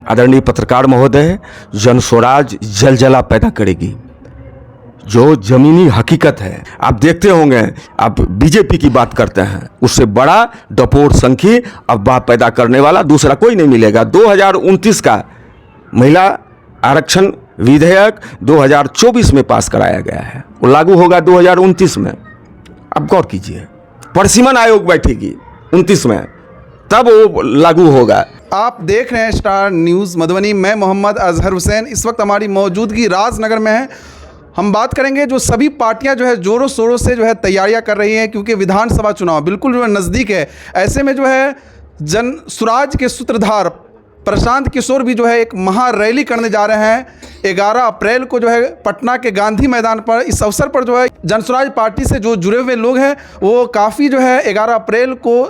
आदरणीय पत्रकार महोदय, जन स्वराज जलजला पैदा करेगी। जो जमीनी हकीकत है, आप देखते होंगे, आप बीजेपी की बात करते हैं, उससे बड़ा डपोर संखी अफवाह पैदा करने वाला दूसरा कोई नहीं मिलेगा। 2029 का महिला आरक्षण विधेयक 2024 में पास कराया गया है, वो लागू होगा 2029 में। आप गौर कीजिए, परिसीमन आयोग बैठेगी 29 में, तब वो लागू होगा। आप देख रहे हैं स्टार न्यूज़ मधुबनी। मैं मोहम्मद अजहर हुसैन। इस वक्त हमारी मौजूदगी राजनगर में है। हम बात करेंगे जो सभी पार्टियां जो है ज़ोरों शोरों से जो है तैयारियां कर रही हैं, क्योंकि विधानसभा चुनाव बिल्कुल जो है नज़दीक है। ऐसे में जो है जन स्वराज के सूत्रधार प्रशांत किशोर भी जो है एक महा रैली करने जा रहे हैं 11 अप्रैल को जो है पटना के गांधी मैदान पर। इस अवसर पर जो है जन स्वराज पार्टी से जो जुड़े हुए लोग हैं वो काफ़ी जो है 11 अप्रैल को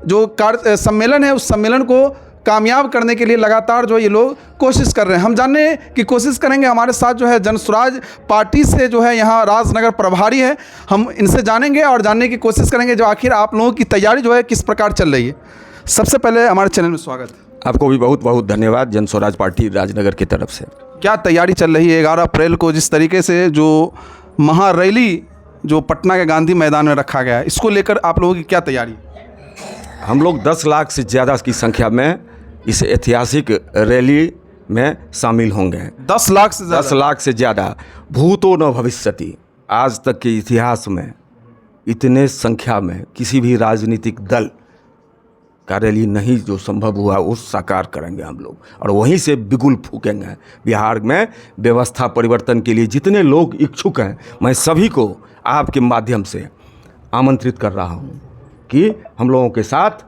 जो कार्य सम्मेलन है उस सम्मेलन को कामयाब करने के लिए लगातार जो ये लोग कोशिश कर रहे हैं। हम जानने की कोशिश करेंगे। हमारे साथ जो है जन स्वराज पार्टी से जो है यहाँ राजनगर प्रभारी है, हम इनसे जानेंगे और जानने की कोशिश करेंगे जो आखिर आप लोगों की तैयारी जो है किस प्रकार चल रही है। सबसे पहले हमारे चैनल में स्वागत। आपको भी बहुत बहुत धन्यवाद जन स्वराज पार्टी राजनगर की तरफ से। क्या तैयारी चल रही है 11 अप्रैल को जिस तरीके से जो महा रैली जो पटना के गांधी मैदान में रखा गया है, इसको लेकर आप लोगों की क्या तैयारी? हम लोग 10 लाख से ज़्यादा की संख्या में इस ऐतिहासिक रैली में शामिल होंगे। 10 लाख से ज़्यादा? 10 लाख से ज़्यादा। भूतो न भविष्यति। आज तक के इतिहास में इतने संख्या में किसी भी राजनीतिक दल का रैली नहीं जो संभव हुआ, वो साकार करेंगे हम लोग और वहीं से बिगुल फूकेंगे। बिहार में व्यवस्था परिवर्तन के लिए जितने लोग इच्छुक हैं, मैं सभी को आपके माध्यम से आमंत्रित कर रहा हूँ कि हम लोगों के साथ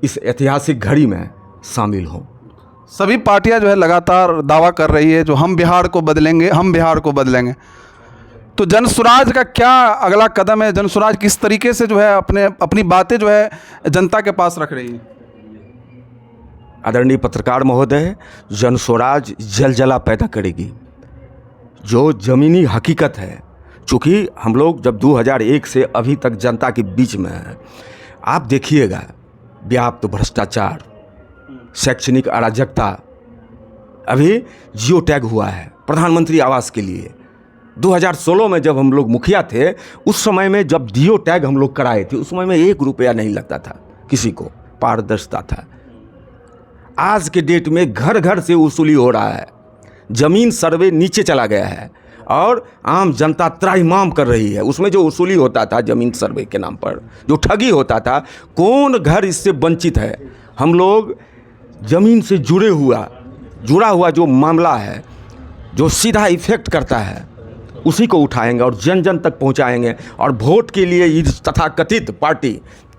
इस ऐतिहासिक घड़ी में शामिल हों। सभी पार्टियां जो है लगातार दावा कर रही है जो हम बिहार को बदलेंगे, हम बिहार को बदलेंगे। तो जन स्वराज का क्या अगला कदम है? जन स्वराज किस तरीके से जो है अपनी बातें जो है जनता के पास रख रही है? आदरणीय पत्रकार महोदय, जन स्वराज जलजला पैदा करेगी। जो ज़मीनी हकीकत है, चूँकि हम लोग जब 2001 से अभी तक जनता के बीच में हैं, आप देखिएगा व्याप्त भ्रष्टाचार, शैक्षणिक अराजकता। अभी जियो टैग हुआ है प्रधानमंत्री आवास के लिए। 2016 में जब हम लोग मुखिया थे, उस समय में जब जियो टैग हम लोग कराए थे, उस समय में 1 रुपया नहीं लगता था किसी को, पारदर्शिता था। आज के डेट में घर घर से वसूली हो रहा है, ज़मीन सर्वे नीचे चला गया है और आम जनता त्राहिमाम कर रही है। उसमें जो वसूली होता था ज़मीन सर्वे के नाम पर, जो ठगी होता था, कौन घर इससे वंचित है? हम लोग ज़मीन से जुड़ा हुआ जो मामला है, जो सीधा इफेक्ट करता है, उसी को उठाएंगे और जन जन तक पहुंचाएंगे और वोट के लिए इस तथाकथित पार्टी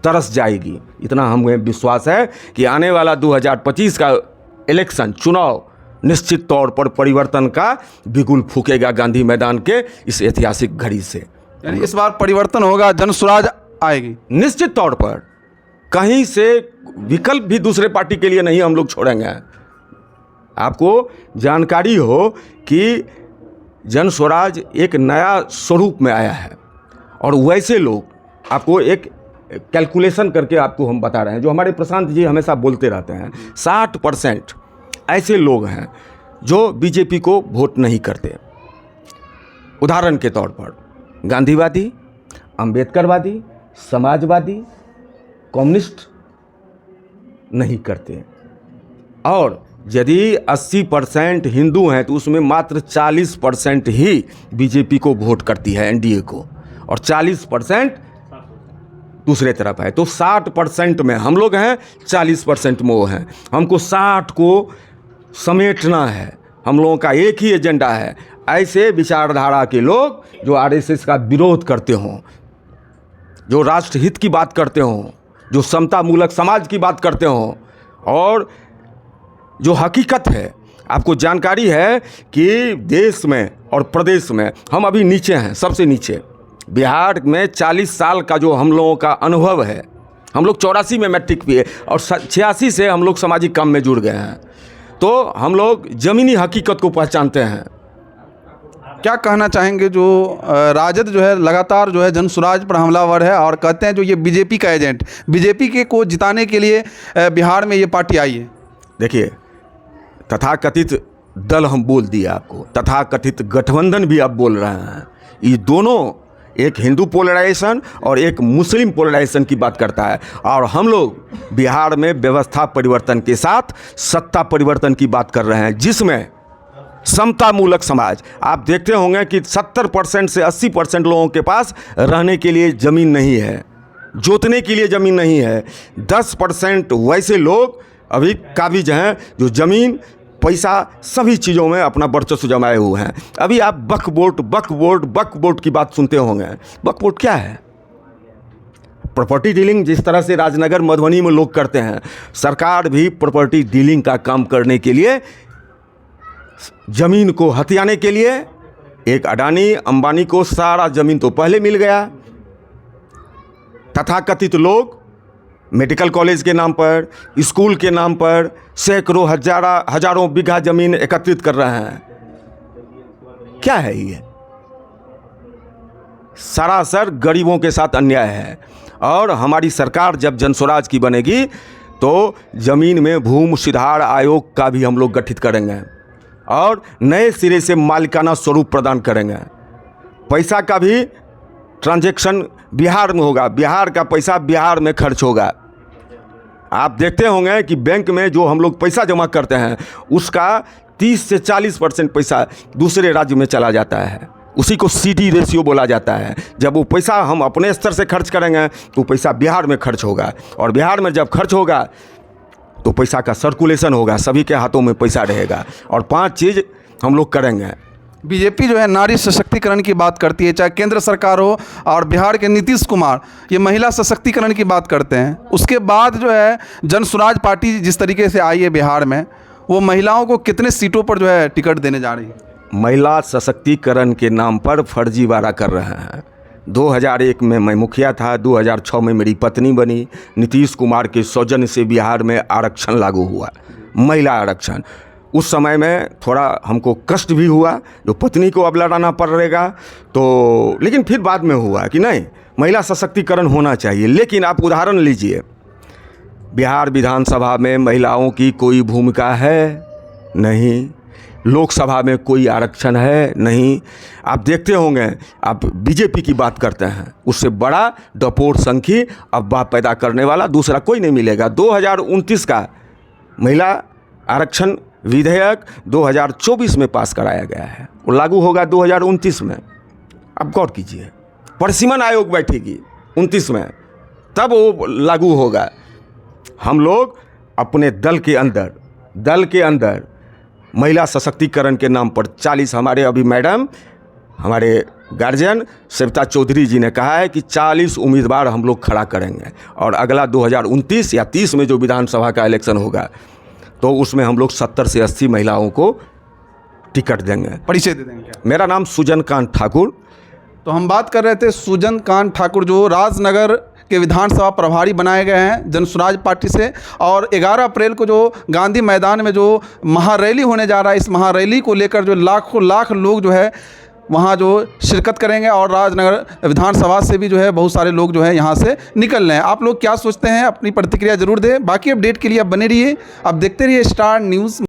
तरस जाएगी। इतना हमें विश्वास है कि आने वाला 2025 का इलेक्शन चुनाव निश्चित तौर पर परिवर्तन का बिगुल फूकेगा गांधी मैदान के इस ऐतिहासिक घड़ी से। यानी इस बार परिवर्तन होगा, जन स्वराज आएगी निश्चित तौर पर। कहीं से विकल्प भी दूसरे पार्टी के लिए नहीं हम लोग छोड़ेंगे। आपको जानकारी हो कि जन स्वराज एक नया स्वरूप में आया है और वैसे लोग, आपको एक कैलकुलेशन करके आपको हम बता रहे हैं, जो हमारे प्रशांत जी हमेशा बोलते रहते हैं, 60% ऐसे लोग हैं जो बीजेपी को वोट नहीं करते। उदाहरण के तौर पर गांधीवादी, अंबेडकरवादी, समाजवादी, कम्युनिस्ट नहीं करते। और यदि 80% हिंदू हैं तो उसमें मात्र 40% ही बीजेपी को वोट करती है, एनडीए को, और 40% दूसरे तरफ है। तो 60% में हम लोग हैं, 40% में वो हैं। हमको 60 को समेटना है। हम लोगों का एक ही एजेंडा है। ऐसे विचारधारा के लोग जो आरएसएस का विरोध करते हों, जो राष्ट्रहित की बात करते हों, जो समता मूलक समाज की बात करते हों, और जो हकीकत है, आपको जानकारी है कि देश में और प्रदेश में हम अभी नीचे हैं, सबसे नीचे। बिहार में 40 साल का जो हम लोगों का अनुभव है, हम लोग 84 में मैट्रिक पिए और 86 से हम लोग सामाजिक काम में जुड़ गए हैं। तो हम लोग ज़मीनी हकीकत को पहचानते हैं। क्या कहना चाहेंगे जो राजद जो है लगातार जो है जन स्वराज पर हमलावर है और कहते हैं जो ये बीजेपी का एजेंट, बीजेपी के को जिताने के लिए बिहार में ये पार्टी आई है? देखिए, तथाकथित दल हम बोल दिए आपको, तथाकथित गठबंधन भी आप बोल रहे हैं। ये दोनों एक हिंदू पोलराइजेशन और एक मुस्लिम पोलराइजेशन की बात करता है, और हम लोग बिहार में व्यवस्था परिवर्तन के साथ सत्ता परिवर्तन की बात कर रहे हैं, जिसमें समतामूलक समाज। आप देखते होंगे कि 70% से 80% लोगों के पास रहने के लिए ज़मीन नहीं है, जोतने के लिए ज़मीन नहीं है। 10% वैसे लोग अभी काबिज हैं जो ज़मीन, पैसा, सभी चीज़ों में अपना वर्चस्व जमाए हुए हैं। अभी आप वक्फ बोर्ड की बात सुनते होंगे। वक्फ बोर्ड क्या है? प्रॉपर्टी डीलिंग जिस तरह से राजनगर मधुबनी में लोग करते हैं, सरकार भी प्रॉपर्टी डीलिंग का काम करने के लिए, ज़मीन को हथियाने के लिए, एक अडानी अंबानी को सारा ज़मीन तो पहले मिल गया। तथाकथित लोग मेडिकल कॉलेज के नाम पर, स्कूल के नाम पर सैकड़ों हजारों बीघा ज़मीन एकत्रित कर रहे हैं। क्या है ये? सरासर गरीबों के साथ अन्याय है। और हमारी सरकार जब जनस्वराज की बनेगी तो ज़मीन में भूमि सुधार आयोग का भी हम लोग गठित करेंगे और नए सिरे से मालिकाना स्वरूप प्रदान करेंगे। पैसा का भी ट्रांजैक्शन बिहार में होगा, बिहार का पैसा बिहार में खर्च होगा। आप देखते होंगे कि बैंक में जो हम लोग पैसा जमा करते हैं उसका 30 से 40% पैसा दूसरे राज्य में चला जाता है। उसी को CD रेशियो बोला जाता है। जब वो पैसा हम अपने स्तर से खर्च करेंगे तो पैसा बिहार में खर्च होगा, और बिहार में जब खर्च होगा तो पैसा का सर्कुलेशन होगा, सभी के हाथों में पैसा रहेगा। और 5 चीज़ हम लोग करेंगे। बीजेपी जो है नारी सशक्तिकरण की बात करती है, चाहे केंद्र सरकार हो, और बिहार के नीतीश कुमार ये महिला सशक्तिकरण की बात करते हैं। उसके बाद जो है जनस्वराज पार्टी जिस तरीके से आई है बिहार में, वो महिलाओं को कितने सीटों पर जो है टिकट देने जा रही है? महिला सशक्तिकरण के नाम पर फर्जीवाड़ा कर रहे हैं। 2001 में मैं मुखिया था, 2006 में मेरी पत्नी बनी। नीतीश कुमार के सौजन्य से बिहार में आरक्षण लागू हुआ, महिला आरक्षण। उस समय में थोड़ा हमको कष्ट भी हुआ, जो पत्नी को अब लड़ाना पड़ेगा तो, लेकिन फिर बाद में हुआ कि नहीं, महिला सशक्तिकरण होना चाहिए। लेकिन आप उदाहरण लीजिए, बिहार विधानसभा में महिलाओं की कोई भूमिका है नहीं, लोकसभा में कोई आरक्षण है नहीं। आप देखते होंगे, आप बीजेपी की बात करते हैं, उससे बड़ा डपोर संखी अफवाह पैदा करने वाला दूसरा कोई नहीं मिलेगा। 2029 का महिला आरक्षण विधेयक 2024 में पास कराया गया है, वो लागू होगा 2029 में। अब गौर कीजिए, परिसीमन आयोग बैठेगी 29 में, तब वो लागू होगा। हम लोग अपने दल के अंदर महिला सशक्तिकरण के नाम पर 40, हमारे अभी मैडम, हमारे गार्जियन सविता चौधरी जी ने कहा है कि 40 उम्मीदवार हम लोग खड़ा करेंगे, और अगला 2029 या 30 में जो विधानसभा का इलेक्शन होगा तो उसमें हम लोग 70 से 80 महिलाओं को टिकट देंगे। परिचय दे देंगे क्या? मेरा नाम सुजन कांत ठाकुर। तो हम बात कर रहे थे सुजन कांत ठाकुर, जो राजनगर के विधानसभा प्रभारी बनाए गए हैं जनस्वराज पार्टी से। और 11 अप्रैल को जो गांधी मैदान में जो महारैली होने जा रहा है, इस महारैली को लेकर जो लाखों लाख लोग जो है वहाँ जो शिरकत करेंगे, और राजनगर विधानसभा से भी जो है बहुत सारे लोग जो है यहाँ से निकल रहे हैं। आप लोग क्या सोचते हैं? अपनी प्रतिक्रिया जरूर दें। बाकी अपडेट के लिए आप बने रहिए, आप देखते रहिए स्टार न्यूज़।